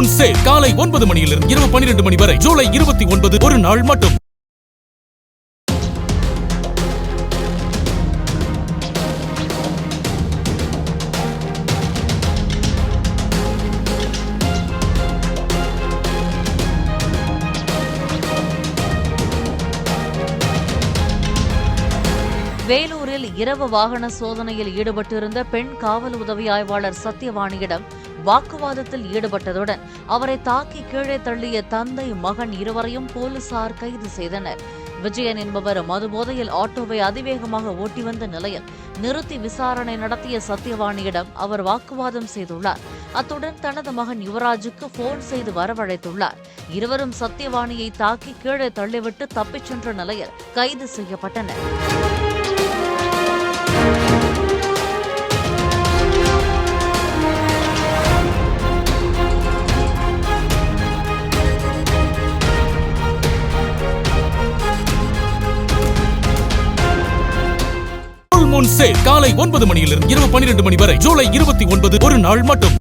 Moon sale காலை 9 மணியிலிருந்து இரவு 12 மணி வரை ஜூலை 29 ஒரு நாள் மட்டும். வேலூரில் இரவு வாகன சோதனையில் ஈடுபட்டிருந்த பெண் காவல் உதவி ஆய்வாளர் சத்யவாணியிடம் வாக்குவாதத்தில் ஈடுபட்டதுடன் அவரை தாக்கி கீழே தள்ளிய தந்தை மகன் இருவரையும் போலீசார் கைது செய்தனர். விஜயன் என்பவர் மதுபோதையில் ஆட்டோவை அதிவேகமாக ஓட்டி வந்த நிலையில் நிறுத்தி விசாரணை நடத்திய சத்யவாணியிடம் அவர் வாக்குவாதம் செய்துள்ளார். அத்துடன் தனது மகன் யுவராஜுக்கு போன் செய்து வரவழைத்துள்ளார். இருவரும் சத்யவாணியை தாக்கி கீழே தள்ளிவிட்டு தப்பிச் சென்ற நிலையில் கைது செய்யப்பட்டனர். மூன் சேல் காலை 9 மணியிலிருந்து இரவு 12 மணி வரை ஜூலை 29 ஒரு நாள் மட்டும்.